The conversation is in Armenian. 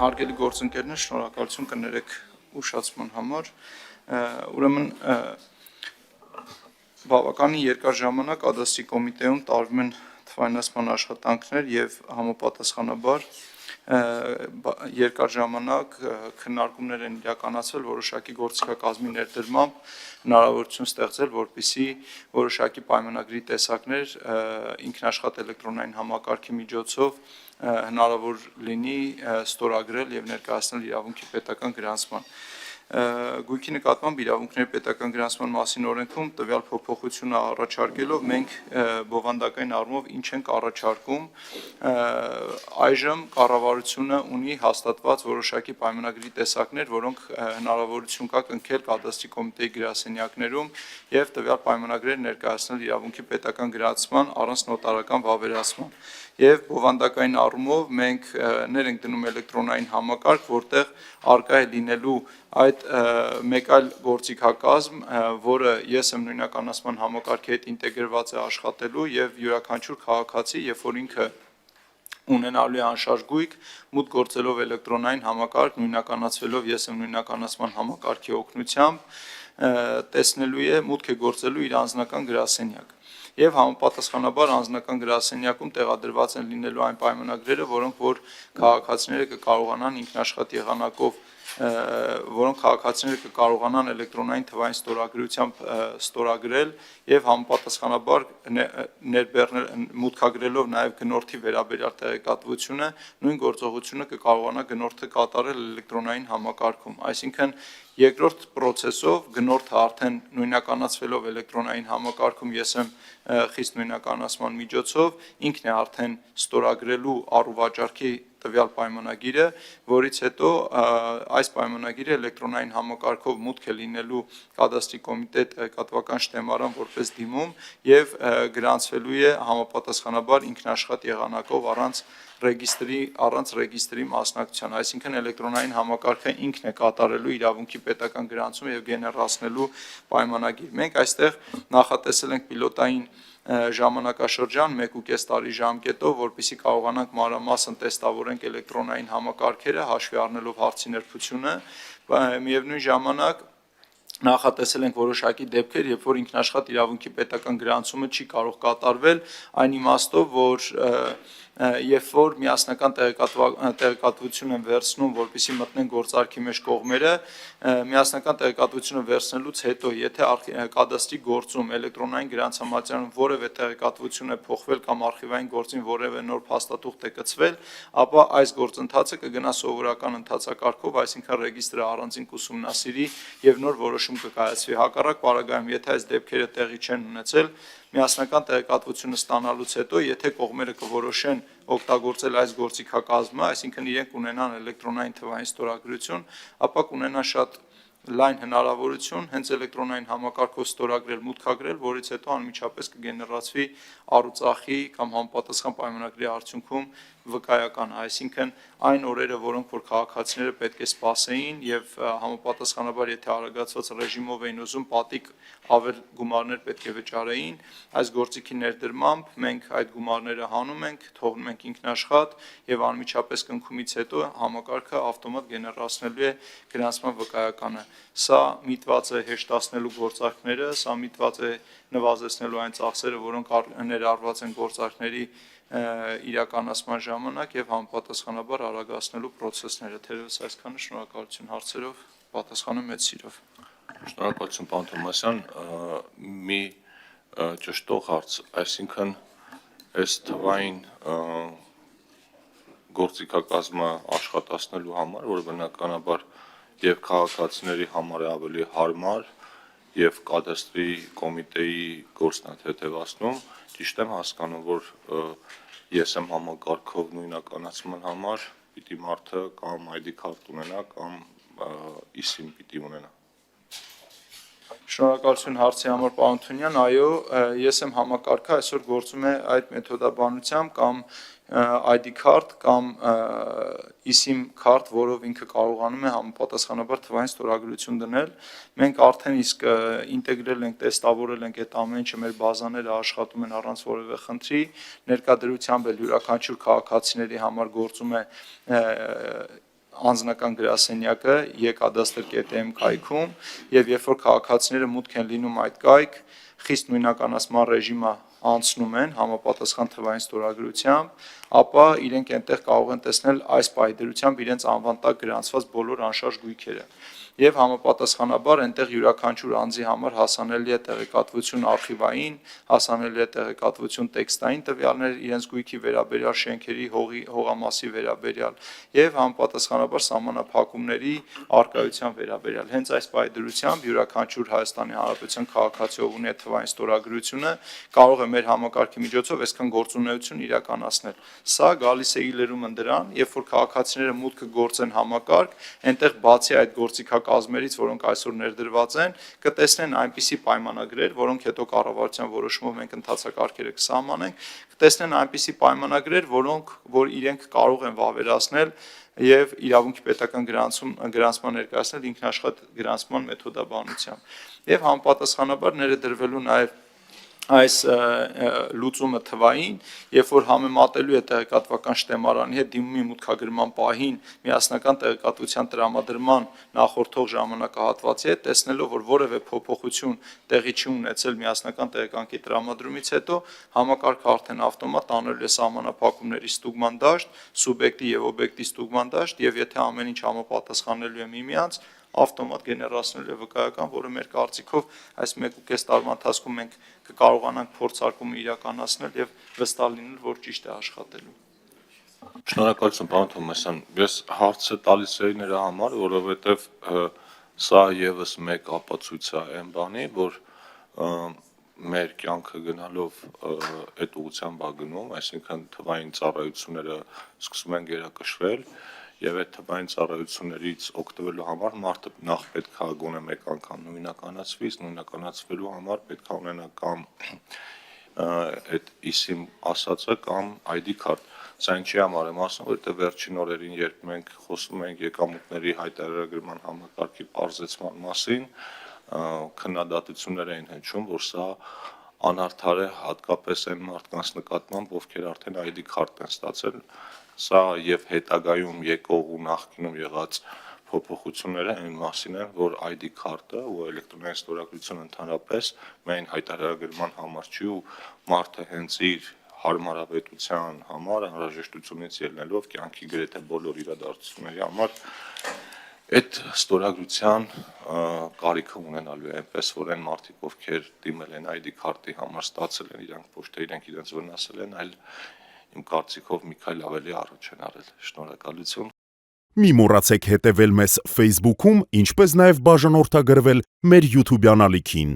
Հարգելի գործընկերներ, շնորհակալություն կներեք ուշացման համար։ Ուրեմն բավականին երկար ժամանակ Ադաստրի կոմիտեում տարվում են թվայնացման աշխատանքներ եւ համապատասխանաբար երկար ժամանակ քննարկումներ են իրականացվել որոշակի գործիքակազմի ներդրմամբ հնարավորություն ստեղծել, որպեսզի որոշակի պայմանագրի տեսակներ ինքնաշխատ էլեկտրոնային համակարգի միջոցով հնարավոր լինի ստորագրել եւ ներկայացնել իրավունքի պետական գրանցման։ Գույքի նկատմամբ իրավունքների պետական գրանցման մասին օրենքում տվյալ փոփոխությունը առաջարկելով մենք բովանդակային առումով ինչ ենք առաջարկում այժմ կառավարությունը ունի հաստատված որոշակի պայմանագրի տեսակներ, որոնք հնարավորություն կա կնքել Կադաստրի կոմիտեի գրասենյակներում եւ տվյալ պայմանագրեր ներկայացնել իրավունքի պետական գրանցման առանց նոտարական վավերացման։ Եվ բովանդակային առումով մենք ներ ենք դնում էլեկտրոնային համակարգ, որտեղ արկա է լինելու այդ մեկ այլ գործիքակազմ, որը ես եմ նույնականացման համակարգի հետ ինտեգրված է աշխատելու եւ յուրաքանչյուր քաղաքացի, երբ որ ինքը ունենալու է անշարժ գույք, մուտք գործելով էլեկտրոնային համակարգ, նույնականացվելով ես եմ նույնականացման համակարգի օգնությամբ, տեսնելու է մուտք է գործելու իր անձնական գրասենյակ։ Եվ համապատասխանաբար անձնական գրասենյակում տեղադրված են լինելու այն պայմանագրերը, որոնք որ քաղաքացիները կկարողանան ինքնաշխատ եղանակով էլեկտրոնային թվային ստորագրությամբ ստորագրել եւ համապատասխանաբար մուտքագրելով նաեւ գնորդի վերաբերյալ տեղեկատվությունը նույն գործողությունը կկարողանա գնորդը կատարել էլեկտրոնային համակարգում, այսինքն երկրորդ process-ով գնորդը արդեն նույնականացվելով էլեկտրոնային համակարգում ես եմ խիստ նույնականացման միջոցով ինքն է արդեն ստորագրելու առուվաճառքի տվյալ պայմանագիրը, որից հետո այս պայմանագիրը էլեկտրոնային համակարգով մուտք է լինելու Կադաստրի կոմիտե տեղեկատվական շտեմարան որպես դիմում եւ գրանցվելու է համապատասխանաբար ինքնաշխատ եղանակով առանց ռեգիստրի մասնակցության, այսինքն էլեկտրոնային համակարգը ինքն է կատարելու իրավունքի պետական գրանցում եւ գեներացնելու պայմանագիր։ Մենք այստեղ նախատեսել ենք պիլոտային ժամանակաշրջան 1.5 տարի ժամկետով, որպեսզի կարողանանք մանրամասն տեստավորենք էլեկտրոնային համակարգերը, հաշվի առնելով հարցի նրբությունը, միևնույն ժամանակ նախատեսել ենք որոշակի դեպքեր, երբ որ ինքնաշխատ իրավունքի պետական գրանցումը չի կարող կատարվել, այն իմաստով, որ երբ որ միասնական տեղեկատվություն են վերցնում, որպեսզի մտնեն գործարքի մեջ կողմերը, միասնական տեղեկատվությունը վերցնելուց հետո, եթե Կադաստրի գործում էլեկտրոնային գրանցամատչյանում որևէ տեղեկատվություն է փոխվել կամ արխիվային գործին որևէ նոր փաստաթուղթ է կցվել, ապա այս գործընթացը կգնա սովորական ընթացակարգով, այսինքն ռեգիստրը առանձին կուսումնասիրի եւ նոր որոշում կկայացվի։ Հակառակ պարագայում, եթե այս դեպքերը տեղի չեն ունեցել, միասնական տեղեկատվությունը ստանալուց հետո, եթե կողմերը կորոշեն օգտագործել այս գործիքակազմը, այսինքն իրենք ունենան էլեկտրոնային թվային ստորագրություն, ապա կունենան շատ լայն հնարավորություն հենց էլեկտրոնային համակարգով ստորագրել, մուտքագրել, որից հետո անմիջապես կգեներացվի առուծախի կամ համապատասխան պայմանագրի արդյունքում վկայականը, այսինքն այն օրերը, որոնք որ քաղաքացիները պետք է սպասեին եւ համապատասխանաբար եթե արագացված ռեժիմով էին ուզում պատիկ ավել գումարներ պետք է վճարեին, այս գործիքի ներդրմամբ մենք այդ գումարները հանում ենք, թողնում ենք ինքնաշխատ եւ անմիջապես կնքումից հետո համակարգը ավտոմատ գեներացնելու է գրանցման վկայականը։ Սա միտված է հեշտացնելու գործարքները, սա միտված է նվազեցնելու այն ծախսերը, որոնք ներառված են գործարքների իրականացման ժամանակ եւ համապատասխանաբար արագացնելու process-ները։ Թերևս այսքանը, շնորհակալություն հարցերով պատասխանում մեծ սիրով։ Շնորհակալություն պարոն Թոմասյան, մի ճշտող հարց, այսինքն այս թվային գործիքակազմը աշխատացնելու համար, որը բնականաբար եւ քաղաքացիների համար է ավելի հարմար եւ Կադաստրի կոմիտեի գործն է հետևացնում, ճիշտ եմ հասկանում, որ ես եմ համակարգով նույնականացման համար պիտի մարդը կամ ID քարտ ունենա կամ eSIM պիտի ունենա։ Շնորհակալություն հարցի համար պարոն Թունյան, այո, ես եմ համակարգը այսօր գործում է այդ մեթոդաբանությամբ կամ ID քարտ կամ eSIM քարտ, որով ինքը կարողանում է համապատասխանաբար թվային ստորագրություն դնել։ Մենք արդեն իսկ ինտեգրել ենք, տեստավորել ենք այդ ամեն ինչը, մեր բազաները աշխատում են առանց որևէ խնդրի, ներկայդրությամբ էլ յուրաքանչյուր քաղաքացիների համար գործում է անձնական գրասենյակը եկադաստր.am կայքում եւ երբ որ քաղաքացիները մուտք են լինում այդ կայք, խիստ նույնականացման ռեժիմը անցնում են համապատասխան թվային ստորագրությամբ, ապա իրենք այնտեղ կարող են տեսնել այս պայդրությամբ իրենց անվան տակ գրանցված բոլոր անշարժ գույքերը։ Եվ համապատասխանաբար այնտեղ յուրաքանչյուր անձի համար հասանելի է տեղեկատվություն արխիվային, հասանելի է տեղեկատվություն տեքստային տվյալներ իրենց գույքի վերաբերյալ, շենքերի հողամասի վերաբերյալ եւ համապատասխանաբար սահմանափակումների արկայության վերաբերյալ։ Հենց այս պայդրությամբ յուրաքանչյուր Հայաստանի Հանրապետության քաղաքացի, ով ունի թվային ստորագրությունը, կարող է մեր համակարգի միջոցով այսքան գործունեություն իրականացնել։ Սա գալիս է իլերումը դրան, երբ որ քաղաքացիները մուտքը գործեն համակարգ, այնտեղ բացի այդ գործիքակազմերից, որոնք այսօր ներդրված են, կտեսնեն այնպիսի պայմանագրեր, որոնք հետո կառավարության որոշումով մենք ընթացակարգերը կսահմանենք, կտեսնեն այնպիսի պայմանագրեր, որ իրենք կարող են վավերացնել եւ իրավունքի պետական գրանցման ներկայացնել ինքնաշխատ գրանցման մեթոդաբանությամբ։ Եվ համապատասխանաբար ներդրվելու նաեւ այս լուծումը թվային, երբ որ համեմատելու է տեղեկատվական շտեմարանի հետ դիմումի մուտքագրման պահին միասնական տեղեկատվության տրամադրման նախորդող ժամանակահատվածի հետ, տեսնելով, որ որևէ փոփոխություն տեղի չի ունեցել միասնական տեղեկանքի տրամադրումից հետո, համակարգը արդեն ավտոմատ անելու է սահմանափակումների ստուգման դաշտ, սուբյեկտի եւ օբյեկտի ստուգման դաշտ, եւ եթե ամեն ինչ համապատասխանելու է միմյանց, ավտոմատ գեներացնելու է վկայական, որը մեր կարծիքով այս 1.5 տարվա ընթացքում մենք կկարողանանք փորձարկումը իրականացնել եւ վստահ լինել, որ ճիշտ է աշխատելու։ Շնորհակալություն, պարոն Թոմասյան։ Ես հարցը տալիս էի նրա համար, որովհետեւ սա եւս մեկ ապացույց է այն բանի, որ մեր կյանքը գնալով այդ ուղղությամբ է գնում, այսինքն թվային ծառայությունները սկսում են գերակշռել եւ այդ թվային ծառայություններից օգտվելու համար մարդը նախ պետք է գոնե մեկ անգամ նույնականացվելու համար պետք է ունենա կամ այդ իսիմ ասածը կամ ID card։ Սա ինչի համար եմ ասում, որովհետեւ վերջին օրերին, երբ մենք խոսում ենք եկամուտների հայտարարագրման համակարգի պարզեցման մասին, քննադատություններ էին հնչում, որ սա անարդար է հատկապես այն մարդկանց նկատմամբ, ովքեր արդեն ID card են ստացել։ Սա եւ հետագայում եկող ու նախկինում եղած փոփոխությունները այն մասին են, որ ID card-ը ու էլեկտրոնային ստորագրությունը ընդհանրապես միայն հայտարարագրման համար չի ու մարդը հենց իր հարմարավետության համար անհրաժեշտությունից ելնելով կյանքի գրեթե բոլոր իրադարձությունների համար այդ ստորագրության կարիքը ունենալու է, այնպես որ այն մարդիկ, ովքեր դիմել են ID card-ի համար ստացել են, իրանք ոչ թե իրենք իրենց վնասել են, այլ իմ կարծիքով մի քայլ ավելի առաջ են արել։ Շնորհակալություն։ Մի մոռացեք հետևել մեզ Facebook-ում, ինչպես նաև բաժանորդագրվել մեր YouTube-յան ալիքին։